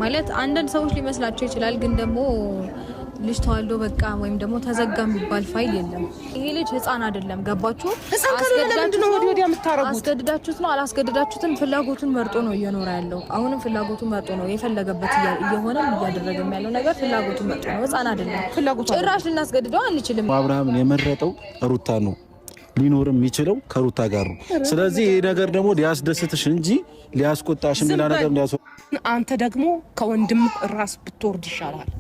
ማለት አንዳንድ ሰዎች ሊመስላቸው ይችላል ግን ደግሞ ልጅ ተዋልዶ በቃ ወይም ደግሞ ተዘጋ የሚባል ፋይል የለም። ይሄ ልጅ ህፃን አይደለም። ገባችሁ? አስገድዳችሁት ነው አላስገድዳችሁትም ፍላጎቱን መርጦ ነው እየኖረ ያለው። አሁንም ፍላጎቱን መርጦ ነው የፈለገበት እየሆነም እያደረገም ያለው ነገር ፍላጎቱን መርጦ ነው። ህፃን አይደለም። ጭራሽ ልናስገድደው አንችልም። አብርሃምን የመረጠው ሩታ ነው። ሊኖርም የሚችለው ከሩታ ጋር ነው። ስለዚህ ይሄ ነገር ደግሞ ሊያስደስትሽ እንጂ ሊያስቆጣሽ ሌላ ነገር ሊያስ አንተ ደግሞ ከወንድም ራስ ብትወርድ ይሻላል።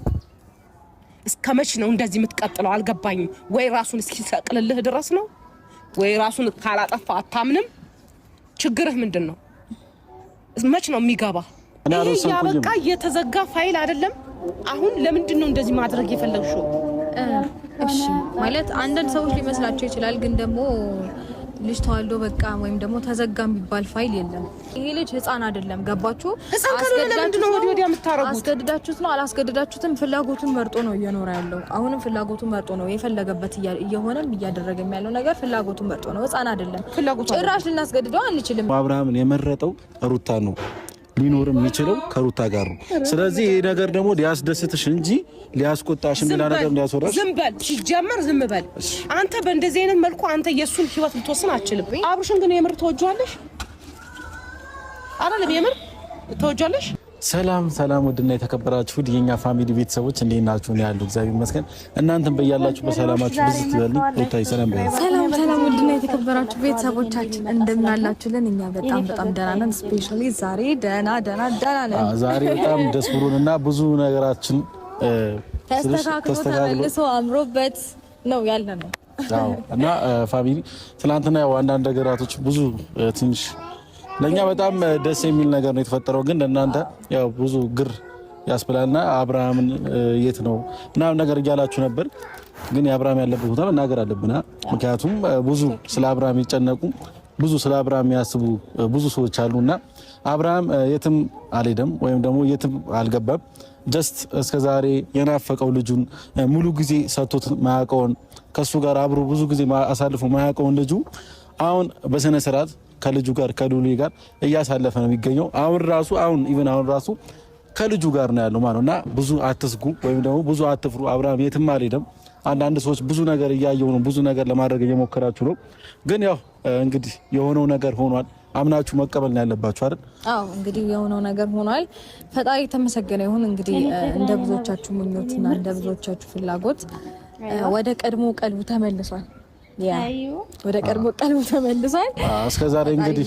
እስከመች ነው እንደዚህ የምትቀጥለው? አልገባኝም። ወይ ራሱን እስኪሰቅልልህ ድረስ ነው ወይ ራሱን ካላጠፋ አታምንም? ችግርህ ምንድን ነው? መች ነው የሚገባ? ይሄ ያበቃ የተዘጋ ፋይል አይደለም። አሁን ለምንድን ነው እንደዚህ ማድረግ የፈለግሽው? እሺ ማለት አንዳንድ ሰዎች ሊመስላቸው ይችላል ግን ደግሞ ልጅ ተዋልዶ በቃ ወይም ደግሞ ተዘጋ የሚባል ፋይል የለም። ይሄ ልጅ ህፃን አይደለም። ገባችሁ? አስገድዳችሁት ነው አላስገድዳችሁትም ፍላጎቱን መርጦ ነው እየኖረ ያለው። አሁንም ፍላጎቱን መርጦ ነው የፈለገበት እየሆነም እያደረገም ያለው ነገር ፍላጎቱን መርጦ ነው። ህፃን አይደለም። ጭራሽ ልናስገድደው አንችልም። አብርሃምን የመረጠው ሩታ ነው። ሊኖርም የሚችለው ከሩታ ጋር ነው። ስለዚህ ይሄ ነገር ደግሞ ሊያስደስትሽ እንጂ ሊያስቆጣሽ ሌላ ነገር ሊያስወራሽ ዝም በል። ሲጀመር ዝም በል አንተ። በእንደዚህ አይነት መልኩ አንተ የሱን ህይወት ልትወስን አትችልም። አብርሽን ግን የምር ተወጇለሽ አይደለም? የምር ተወጇለሽ? ሰላም ሰላም፣ ውድና የተከበራችሁ የኛ ፋሚሊ ቤተሰቦች እንዴት ናችሁ? ነው ያለው። እግዚአብሔር ይመስገን። እናንተም በያላችሁ በሰላማችሁ ብዙ ትበልኝ። ሩታዬ ሰላም በይ። ሰላም ሰላም፣ ውድና የተከበራችሁ ቤተሰቦቻችን እንደምን አላችሁልን? እኛ በጣም ደህና ነን። ስፔሻሊ ዛሬ ደህና ነን። ዛሬ በጣም ደስ ብሎንና ብዙ ነገራችን ተስተካክሎ ተመልሶ አምሮበት ነው ያለነው። አዎ። እና ፋሚሊ ትናንትና ያው አንዳንድ ነገራቶች ብዙ ትንሽ ለኛ በጣም ደስ የሚል ነገር ነው የተፈጠረው፣ ግን ለእናንተ ያው ብዙ ግር ያስብላልና አብርሃምን የት ነው ምናምን ነገር እያላችሁ ነበር። ግን የአብርሃም ያለበት ቦታ መናገር አለብና ምክንያቱም ብዙ ስለ አብርሃም ይጨነቁ ብዙ ስለ አብርሃም የሚያስቡ ብዙ ሰዎች አሉና አብርሃም የትም አልሄደም ወይም ደግሞ የትም አልገባም። ጀስት እስከዛሬ የናፈቀው ልጁን ሙሉ ጊዜ ሰጥቶት ማያውቀውን ከሱ ጋር አብሮ ብዙ ጊዜ አሳልፎ ማያውቀውን ልጁ አሁን በስነ ስርዓት ከልጁ ጋር ከሉሊ ጋር እያሳለፈ ነው የሚገኘው። አሁን ራሱ ከልጁ ጋር ነው ያለው ማለትና ብዙ አትስጉ ወይም ደግሞ ብዙ አትፍሩ። አብርሃም የትም አልሄደም። አንዳንድ ሰዎች ብዙ ነገር እያየው ነው፣ ብዙ ነገር ለማድረግ እየሞከራችሁ ነው። ግን ያው እንግዲህ የሆነው ነገር ሆኗል። አምናችሁ መቀበል ነው ያለባችሁ አይደል? አዎ እንግዲህ የሆነው ነገር ሆኗል። ፈጣሪ የተመሰገነ ይሁን። እንግዲህ እንደ ብዙዎቻችሁ ምኞትና እንደ ብዙዎቻችሁ ፍላጎት ወደ ቀድሞ ቀልቡ ተመልሷል። ወደ ቀድሞ ቀልቡ ተመልሷል። እስከዛሬ እንግዲህ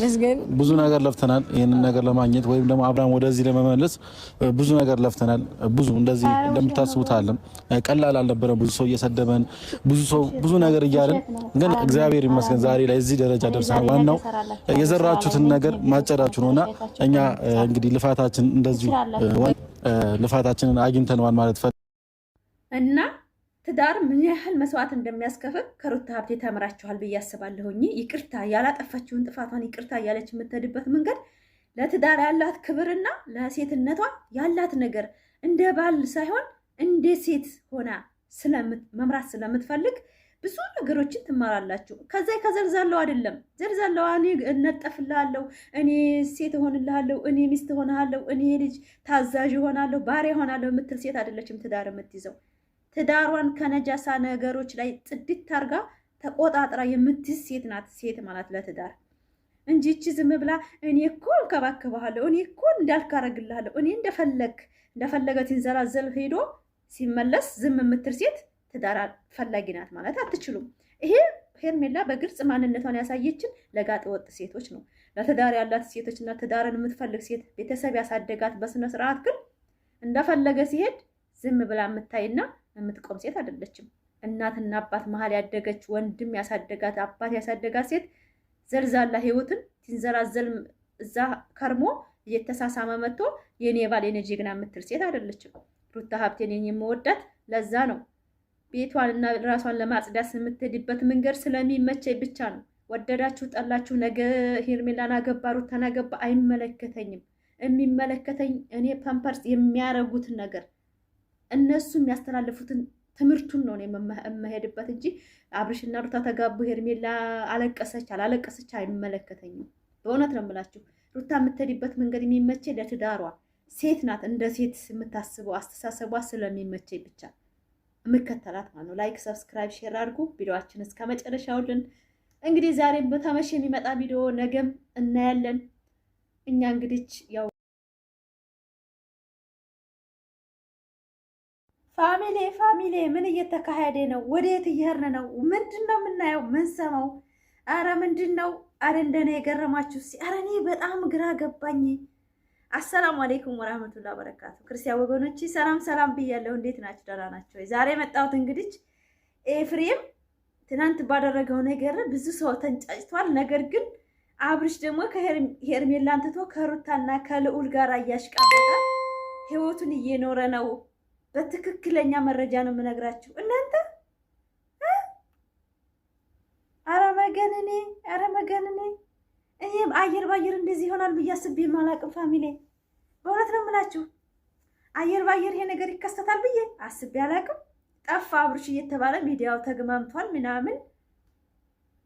ብዙ ነገር ለፍተናል ይሄንን ነገር ለማግኘት ወይም ደግሞ አብርሃም ወደዚህ ለመመለስ ብዙ ነገር ለፍተናል። ብዙ እንደዚህ እንደምታስቡት አለም ቀላል አልነበረም። ብዙ ሰው እየሰደበን ብዙ ነገር እያለን ግን እግዚአብሔር ይመስገን ዛሬ ላይ እዚህ ደረጃ ደርሰናል። ዋናው የዘራችሁትን ነገር ማጨዳችሁ ነውና እኛ እንግዲህ ልፋታችን እንደዚህ ልፋታችንን አግኝተናል ማለት እና ትዳር ምን ያህል መስዋዕት እንደሚያስከፍል ከሩታ ሀብቴ ተምራችኋል ብዬ አስባለሁኝ። ይቅርታ ያላጠፋችውን ጥፋቷን ይቅርታ እያለች የምትሄድበት መንገድ ለትዳር ያላት ክብርና ለሴትነቷ ያላት ነገር እንደ ባል ሳይሆን እንደ ሴት ሆና መምራት ስለምትፈልግ ብዙ ነገሮችን ትማራላችሁ። ከዛ ከዘልዛለው አይደለም ዘልዛለው እኔ እነጠፍልሃለሁ፣ እኔ ሴት እሆንልሃለሁ፣ እኔ ሚስት እሆንልሃለሁ፣ እኔ ልጅ ታዛዥ እሆናለሁ፣ ባሪያ እሆናለሁ የምትል ሴት አይደለችም ትዳር የምትይዘው። ትዳሯን ከነጃሳ ነገሮች ላይ ጽድት አርጋ ተቆጣጥራ የምትይዝ ሴት ናት ሴት ማለት ለትዳር እንጂ እቺ ዝም ብላ እኔ እኮ እንከባከባለሁ፣ እኔ እኮ እንዳልካረግልሃለሁ፣ እኔ እንደፈለገ ትንዘላዘል ሄዶ ሲመለስ ዝም የምትል ሴት ትዳር ፈላጊ ናት ማለት አትችሉም። ይሄ ሄርሜላ በግልጽ ማንነቷን ያሳየችን ለጋጥ ወጥ ሴቶች ነው። ለትዳር ያላት ሴቶችና ትዳርን የምትፈልግ ሴት ቤተሰብ ያሳደጋት በስነ ስርዓት ግን እንደፈለገ ሲሄድ ዝም ብላ የምታይና የምትቆም ሴት አይደለችም። እናትና አባት መሀል ያደገች ወንድም ያሳደጋት አባት ያሳደጋት ሴት ዘልዛላ ህይወትን ትንዘላዘል እዛ ከርሞ እየተሳሳመ መጥቶ የኔ ባል የኔ ጀግና የምትል ሴት አይደለችም። ሩታ ሀብቴን የምወዳት ለዛ ነው። ቤቷንና ራሷን ለማጽዳት የምትሄድበት መንገድ ስለሚመቸኝ ብቻ ነው። ወደዳችሁ ጠላችሁ፣ ነገ ሄርሜላን አገባ ሩታን አገባ አይመለከተኝም። የሚመለከተኝ እኔ ፓምፐርስ የሚያረጉትን ነገር እነሱ የሚያስተላልፉትን ትምህርቱን ነው የምሄድበት እንጂ አብርሽና ሩታ ተጋቡ ሄርሜላ አለቀሰች አላለቀሰች አይመለከተኝም። በእውነት ነው የምላችሁ። ሩታ የምትሄድበት መንገድ የሚመቸኝ ለትዳሯ ሴት ናት እንደ ሴት የምታስበው አስተሳሰቧ ስለሚመቸኝ ብቻ የምከተላት ማለት ነው። ላይክ፣ ሰብስክራይብ፣ ሼር አድርጉ። ቪዲዮአችን እስከ መጨረሻውልን እንግዲህ ዛሬም በተመሸ የሚመጣ ቪዲዮ ነገም እናያለን። እኛ እንግዲህ ያው ፋሚሊ ምን እየተካሄደ ነው? ወዴት እየሄድን ነው? ምንድነው የምናየው? ምን ሰማው? አረ ምንድነው? አረ እንደኔ የገረማችሁ? አረ እኔ በጣም ግራ ገባኝ። አሰላሙ አለይኩም ወራህመቱላሂ ወበረካቱ። ክርስቲያን ወገኖቼ ሰላም ብያለሁ። እንዴት ናችሁ? ደህና ናችሁ? ዛሬ መጣሁት እንግዲህ ኤፍሬም ትናንት ባደረገው ነገር ብዙ ሰው ተንጫጭቷል። ነገር ግን አብርሽ ደግሞ ከሄርሜላን ትቶ ከሩታና ከልዑል ጋር እያሽቃበጠ ህይወቱን እየኖረ ነው። በትክክለኛ መረጃ ነው የምነግራችሁ እናንተ። አረ መገንኔ እኔም አየር ባየር እንደዚህ ይሆናል ብዬ አስቤ የማላቅም ፋሚሊ፣ በእውነት ነው የምላችሁ። አየር ባየር ይሄ ነገር ይከሰታል ብዬ አስቤ አላቅም። ጠፋ አብርሽ እየተባለ ሚዲያው ተግማምቷል ምናምን።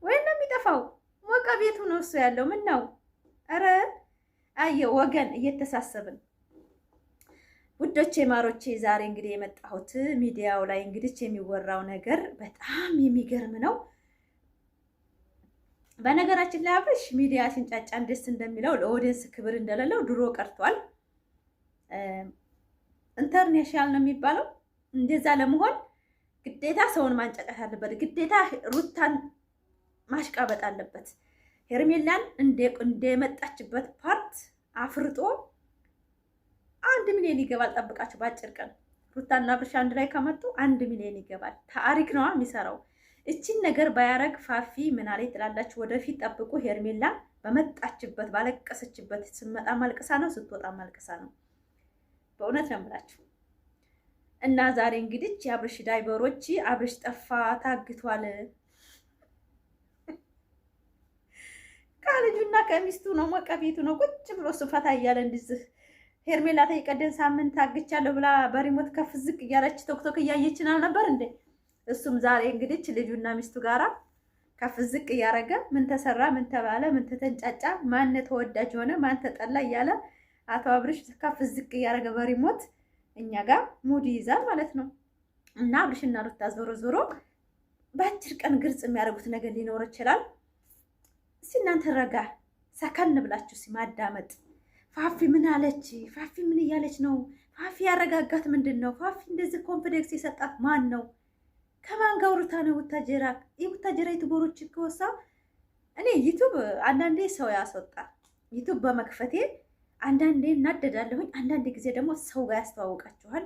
ወይ ነው የሚጠፋው? ሞቀ ቤቱ ነው እሱ ያለው። ምን ነው? አረ አየው ወገን እየተሳሰብን ውዶቼ ማሮቼ፣ ዛሬ እንግዲህ የመጣሁት ሚዲያው ላይ እንግዲህ የሚወራው ነገር በጣም የሚገርም ነው። በነገራችን ላይ አብርሽ ሚዲያ ሲንጫጫን ደስ እንደሚለው ለኦዲየንስ ክብር እንደሌለው ድሮ ቀርቷል። ኢንተርናሽናል ነው የሚባለው። እንደዛ ለመሆን ግዴታ ሰውን ማንጫጫት አለበት። ግዴታ ሩታን ማሽቃበጥ አለበት። ሄርሜላን እንደመጣችበት ፓርት አፍርጦ 1 ሚሊዮን ይገባል። ጠብቃችሁ በአጭር ቀን ሩታና አብርሽ አንድ ላይ ከመጡ 1 ሚሊዮን ይገባል። ታሪክ ነው የሚሰራው። እቺን ነገር ባያረግ ፋፊ ምን አለኝ ትላላችሁ? ወደፊት ጠብቁ። ሄርሜላ በመጣችበት ባለቀሰችበት ስትመጣ ማልቀሳ ነው፣ ስትወጣ ማልቀሳ ነው። በእውነት ነው የምላችሁ። እና ዛሬ እንግዲህ የአብርሽ ዳይበሮች አብርሽ ጠፋ፣ ታግቷል። ከልጁና ከሚስቱ ነው ሞቀ ቤቱ ነው ቁጭ ብሎ ስፈታ እያለ እንዲዝህ ሄርሜላ ተይቀደን ሳምንት ታግቻለሁ ብላ በሪሞት ከፍ ዝቅ እያለች ቶክቶክ እያየችን አልነበር እንዴ? እሱም ዛሬ እንግዲህ ልጁና ሚስቱ ጋራ ከፍ ዝቅ እያረገ ምን ተሰራ፣ ምን ተባለ፣ ምን ተተንጫጫ፣ ማን ተወዳጅ ሆነ፣ ማን ተጠላ እያለ አቶ አብርሽ ከፍ ዝቅ እያረገ በሪሞት እኛ ጋር ሙድ ይይዛል ማለት ነው። እና አብርሽና ሩታ ዞሮ ዞሮ በአጭር ቀን ግልጽ የሚያደርጉት ነገር ሊኖር ይችላል። እስኪ እናንተ ረጋ ሰከን ብላችሁ ማዳመጥ። ፋፊ ምን አለች? ፋፊ ምን እያለች ነው? ፋፊ ያረጋጋት ምንድን ነው? ፋፊ እንደዚህ ኮንፊደንስ የሰጣት ማን ነው? ከማን ጋር አውርታ ነው? የቡታጀራ ዩቱበሮች ከወሳ እኔ ዩቱብ አንዳንዴ ሰው ያስወጣል። ዩቱብ በመክፈቴ አንዳንዴ እናደዳለሁኝ፣ አንዳንዴ ጊዜ ደግሞ ሰው ጋር ያስተዋውቃችኋል፣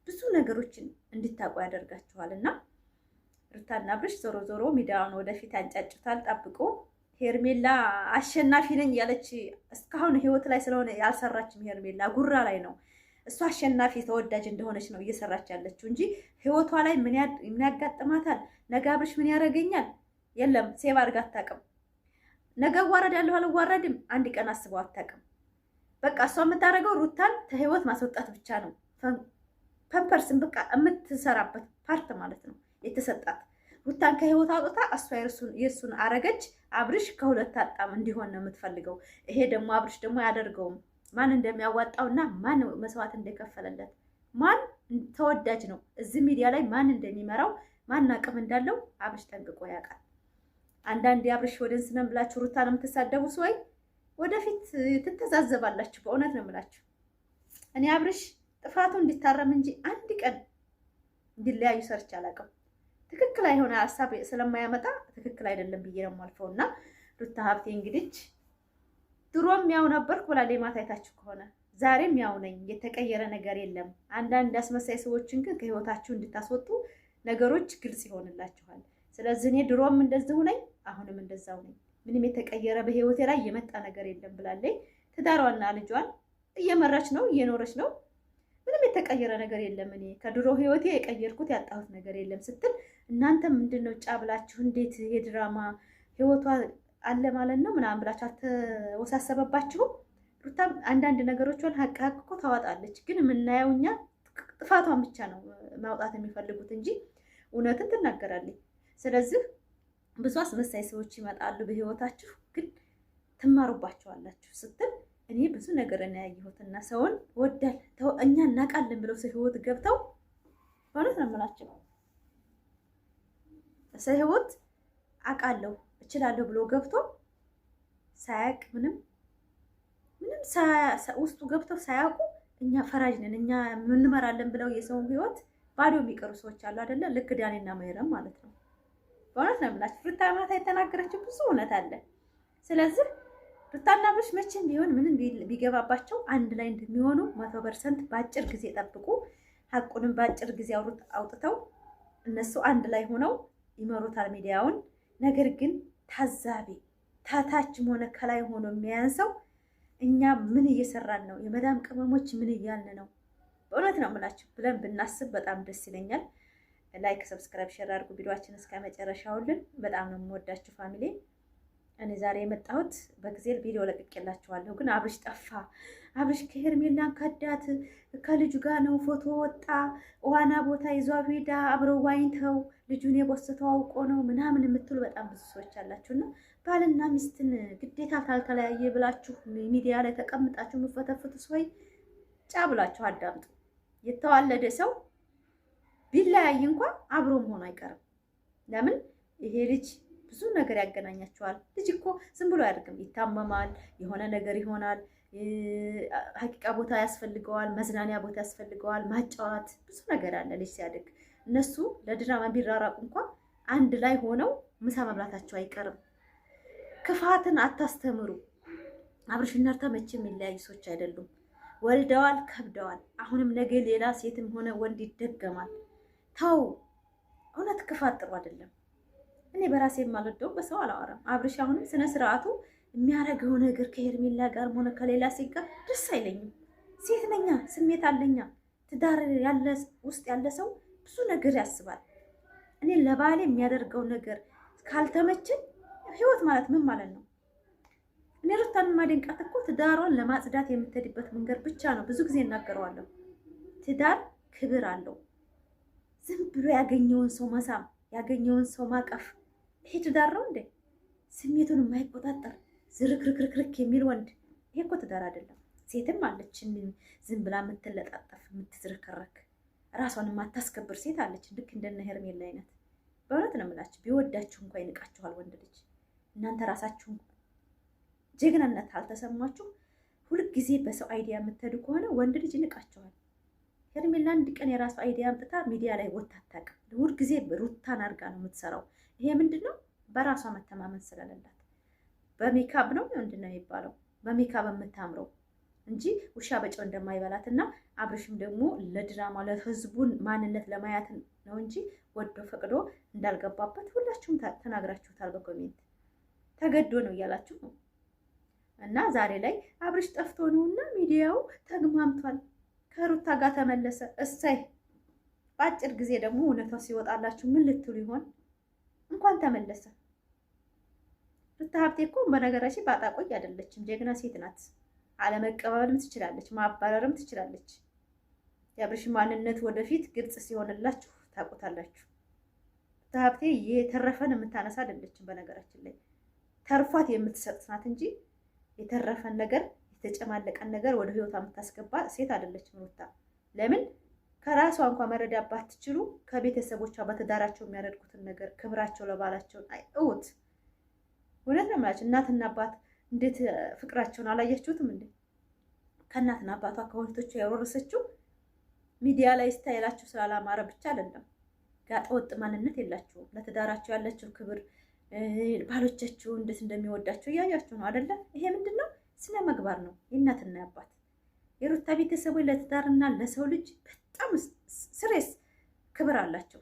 ብዙ ነገሮችን እንድታውቁ ያደርጋችኋል። እና ሩታና አብርሽ ዞሮ ዞሮ ሚዲያውን ወደፊት ያንጫጩታል፣ ጠብቁ። ሄርሜላ አሸናፊ ነኝ ያለች እስካሁን ህይወት ላይ ስለሆነ ያልሰራችም ሄርሜላ ጉራ ላይ ነው። እሷ አሸናፊ ተወዳጅ እንደሆነች ነው እየሰራች ያለችው እንጂ ህይወቷ ላይ ምን ያጋጥማታል፣ ነገ አብርሽ ምን ያደርገኛል፣ የለም ሴቭ አድርጋ አታውቅም። ነገ እዋረዳለሁ አልዋረድም አንድ ቀን አስበው አታውቅም። በቃ እሷ የምታደርገው ሩታን ከህይወት ማስወጣት ብቻ ነው። ፐምፐርስን በቃ የምትሰራበት ፓርት ማለት ነው የተሰጣት። ሩታን ከህይወት አውጥታ እሷ የእሱን አረገች። አብርሽ ከሁለት አጣም እንዲሆን ነው የምትፈልገው። ይሄ ደግሞ አብርሽ ደግሞ አያደርገውም። ማን እንደሚያዋጣውና ማን መስዋዕት እንደከፈለለት፣ ማን ተወዳጅ ነው እዚህ ሚዲያ ላይ ማን እንደሚመራው፣ ማን አቅም እንዳለው አብርሽ ጠንቅቆ ያውቃል። አንዳንድ የአብርሽ ወደንስ ነን ብላችሁ ሩታን የምትሳደቡ ሰው ወደፊት ትተዛዘባላችሁ። በእውነት ነው የምላችሁ። እኔ አብርሽ ጥፋቱ እንዲታረም እንጂ አንድ ቀን እንዲለያዩ ሰርች አላውቅም። ትክክል አይሆነ ሀሳብ ስለማያመጣ ትክክል አይደለም ብዬ ነው የማልፈው። እና ሩታ ሀብቴ እንግዲህ ድሮም ያው ነበርኩ ብላለች። ማታ አይታችሁ ከሆነ ዛሬም ያው ነኝ፣ የተቀየረ ነገር የለም። አንዳንድ አስመሳይ ሰዎችን ግን ከህይወታችሁ እንድታስወጡ ነገሮች ግልጽ ይሆንላችኋል። ስለዚህ እኔ ድሮም እንደዚሁ ነኝ፣ አሁንም እንደዛው ነኝ። ምንም የተቀየረ በህይወቴ ላይ የመጣ ነገር የለም ብላለች። ትዳሯና ልጇን እየመራች ነው፣ እየኖረች ነው። ምንም የተቀየረ ነገር የለም። እኔ ከድሮ ህይወቴ የቀየርኩት ያጣሁት ነገር የለም ስትል እናንተ ምንድነው ጫብላችሁ እንዴት የድራማ ህይወቷ አለ ማለት ነው ምናምን ብላችሁ አልተወሳሰበባችሁም? ሩታ አንዳንድ ነገሮችን ሀቅ እኮ ታወጣለች፣ ግን የምናየው እኛ ጥፋቷን ብቻ ነው ማውጣት የሚፈልጉት እንጂ እውነትን ትናገራለች። ስለዚህ ብዙ አስመሳይ ሰዎች ይመጣሉ በህይወታችሁ፣ ግን ትማሩባቸዋላችሁ ስትል እኔ ብዙ ነገር ነው ያየሁትና ሰውን ወዳል እኛ እናውቃለን ብለው ሰው ህይወት ገብተው ማለት ነው የምላቸው ሰው ህይወት አውቃለሁ እችላለሁ ብሎ ገብቶ ሳያውቅ ምንም ውስጡ ገብተው ሳያውቁ እኛ ፈራጅ ነን እኛ እንመራለን ብለው የሰውን ህይወት ባዶ የሚቀሩ ሰዎች አሉ አይደለ? ልክ ዳኔና መይረም ማለት ነው። በእውነት ነው የምላችሁ ሩታ ማታ የተናገረችው ብዙ እውነት አለ። ስለዚህ ሩታና አብርሽ መቼም ቢሆን ምንም ቢገባባቸው አንድ ላይ እንደሚሆኑ 100% በአጭር ጊዜ ጠብቁ። ሀቁንም በአጭር ጊዜ አውጥተው እነሱ አንድ ላይ ሆነው ይመሩታል ሚዲያውን። ነገር ግን ታዛቢ ታታችም ሆነ ከላይ ሆኖ የሚያንሰው እኛ ምን እየሰራን ነው፣ የመዳም ቅመሞች ምን እያልን ነው፣ በእውነት ነው የምላችሁ ብለን ብናስብ በጣም ደስ ይለኛል። ላይክ፣ ሰብስክራይብ፣ ሼር አድርጉ ቪዲዮአችንን እስከ መጨረሻውልን። በጣም ነው የምወዳችሁ ፋሚሊ። እኔ ዛሬ የመጣሁት በጊዜ ቪዲዮ ለቅቄላችኋለሁ፣ ግን አብርሽ ጠፋ። አብርሽ ከሄርሜላን ከዳት ከልጁ ጋር ነው ፎቶ ወጣ፣ ዋና ቦታ ይዟ ሄዳ አብረው ዋኝተው ልጁን የቦስተው አውቆ ነው ምናምን የምትሉ በጣም ብዙ ሰዎች አላችሁና ባልና ሚስትን ግዴታ ካልተለያየ ብላችሁ ሚዲያ ላይ ተቀምጣችሁ የምፈተፍቱስ ወይ ጫ ብላችሁ አዳምጡ። የተዋለደ ሰው ቢለያይ እንኳን አብሮ መሆኑ አይቀርም። ለምን ይሄ ልጅ ብዙ ነገር ያገናኛቸዋል። ልጅ እኮ ዝም ብሎ አያደርግም። ይታመማል፣ የሆነ ነገር ይሆናል፣ ሀቂቃ ቦታ ያስፈልገዋል፣ መዝናኛ ቦታ ያስፈልገዋል፣ ማጫወት ብዙ ነገር አለ ልጅ ሲያድግ። እነሱ ለድራማ ቢራራቁ እንኳን አንድ ላይ ሆነው ምሳ መብላታቸው አይቀርም። ክፋትን አታስተምሩ። አብርሽና ሩታ መቼም የሚለያዩ ሰዎች አይደሉም። ወልደዋል፣ ከብደዋል። አሁንም ነገ ሌላ ሴትም ሆነ ወንድ ይደገማል። ተው፣ እውነት ክፋት ጥሩ አይደለም። እኔ በራሴ የማልወደው በሰው አላወራም። አብርሽ አሁንም ስነ ስርዓቱ የሚያደርገው ነገር ከሄርሜላ ጋር ሆነ ከሌላ ሴት ጋር ደስ አይለኝም። ሴት ነኛ፣ ስሜት አለኛ። ትዳር ያለ ውስጥ ያለ ሰው ብዙ ነገር ያስባል። እኔ ለባሌ የሚያደርገው ነገር ካልተመችን ህይወት ማለት ምን ማለት ነው? እኔ ሩታን ማደንቃት እኮ ትዳሯን ለማጽዳት የምትሄድበት መንገድ ብቻ ነው። ብዙ ጊዜ እናገረዋለሁ። ትዳር ክብር አለው። ዝም ብሎ ያገኘውን ሰው መሳም፣ ያገኘውን ሰው ማቀፍ ይሄ ትዳር ነው እንዴ? ስሜቱን የማይቆጣጠር ዝርክርክርክርክ የሚል ወንድ ይሄ እኮ ትዳር አይደለም። ሴትም አለች ዝም ብላ የምትለጣጠፍ የምትዝረከረክ ራሷን የማታስከብር ሴት አለች፣ ልክ እንደነ ሄርሜላ አይነት። በእውነት ነው የምላችሁ፣ ቢወዳችሁ እንኳን ይንቃችኋል ወንድ ልጅ። እናንተ ራሳችሁ ጀግናነት አልተሰማችሁ ሁልጊዜ በሰው አይዲያ የምትሄዱ ከሆነ ወንድ ልጅ ይንቃችኋል። ሄርሜላ አንድ ቀን የራሱ አይዲያ አምጥታ ሚዲያ ላይ ወጣ አታውቅም። ሁልጊዜ ሩታን አድርጋ ነው የምትሰራው። ይሄ ምንድን ነው? በራሷ መተማመን ስለሌላት። በሜካፕ ነው ምንድን ነው የሚባለው? በሜካፕ የምታምረው እንጂ ውሻ በጨው እንደማይበላት እና አብርሽም ደግሞ ለድራማ ለህዝቡን ማንነት ለማየት ነው እንጂ ወዶ ፈቅዶ እንዳልገባበት ሁላችሁም ተናግራችሁታል። በኮሜንት ተገዶ ነው እያላችሁ ነው። እና ዛሬ ላይ አብርሽ ጠፍቶ ነውና ሚዲያው ተግማምቷል። ከሩታ ጋር ተመለሰ። እሰይ። በአጭር ጊዜ ደግሞ እውነታው ሲወጣላችሁ ምን ልትሉ ይሆን? እንኳን ተመለሰ። ሩታ ሀብቴ እኮ በነገራችን ባጣቆይ አይደለችም፣ ጀግና ሴት ናት። አለመቀበልም ትችላለች፣ ማባረርም ትችላለች። የአብርሽ ማንነት ወደፊት ግልጽ ሲሆንላችሁ ታውቁታላችሁ። ሩታ ሀብቴ የተረፈን የምታነሳ አይደለችም። በነገራችን ላይ ተርፏት የምትሰጥ ናት እንጂ የተረፈን ነገር የተጨማለቀን ነገር ወደ ህይወቷ የምታስገባ ሴት አይደለችም ሩታ። ለምን ከራሷ እንኳን መረዳት ባትችሉ ከቤተሰቦቿ በትዳራቸው የሚያደርጉትን ነገር ክብራቸው ለባላቸው አይውት። እውነት ነው የምላችሁ። እናትና አባት እንዴት ፍቅራቸውን አላያችሁትም እንዴ? ከእናትና አባቷ ከወንቶቿ ያወረሰችው ሚዲያ ላይ ስታይላቸው ስላላማረ ብቻ አይደለም። ጋጠ ወጥ ማንነት የላቸውም። ለትዳራቸው ያላቸው ክብር፣ ባሎቻቸው እንዴት እንደሚወዳቸው እያያችሁ ነው አይደለ? ይሄ ምንድነው? ስነ ምግባር ነው። የእናትና አባት የሩታ ቤተሰቦች ለትዳርና ለሰው ልጅ በጣም ስሬስ ክብር አላቸው።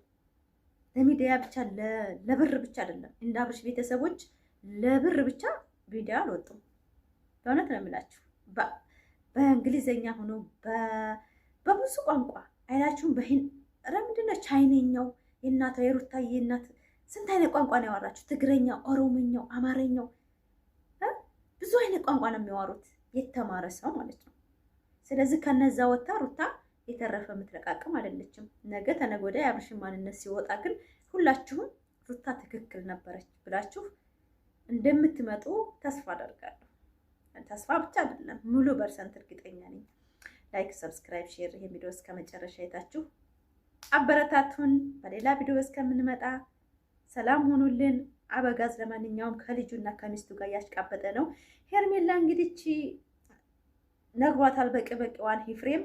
ለሚዲያ ብቻ ለብር ብቻ አይደለም። እንደ አብርሽ ቤተሰቦች ለብር ብቻ ቪዲዮ አልወጡም። በእውነት ነው የምላችሁ። በእንግሊዘኛ ሆኖ በብዙ ቋንቋ አይላችሁም። ምንድነው ቻይነኛው የእናቷ የሩታዬ እናት ስንት አይነት ቋንቋ ነው ያወራችሁ? ትግረኛው፣ ኦሮሞኛው፣ አማርኛው ብዙ አይነት ቋንቋ ነው የሚያወሩት የተማረ ሰው ማለት ነው። ስለዚህ ከነዛ ወጣ ሩታ የተረፈ የምትለቃቅም አይደለችም። ነገ ተነገ ወዲያ የአብርሽን ማንነት ሲወጣ ግን ሁላችሁም ሩታ ትክክል ነበረች ብላችሁ እንደምትመጡ ተስፋ አደርጋለሁ። ተስፋ ብቻ አይደለም ሙሉ ፐርሰንት እርግጠኛ ነኝ። ላይክ፣ ሰብስክራይብ፣ ሼር ይሄ ቪዲዮ እስከመጨረሻ አይታችሁ አበረታቱን። በሌላ ቪዲዮ እስከምንመጣ ሰላም ሁኑልን። አበጋዝ ለማንኛውም ከልጁና ከሚስቱ ጋር ያሽቃበጠ ነው። ሄርሜላ እንግዲህ ነግሯታል በቅበቂዋን ኤፍሬም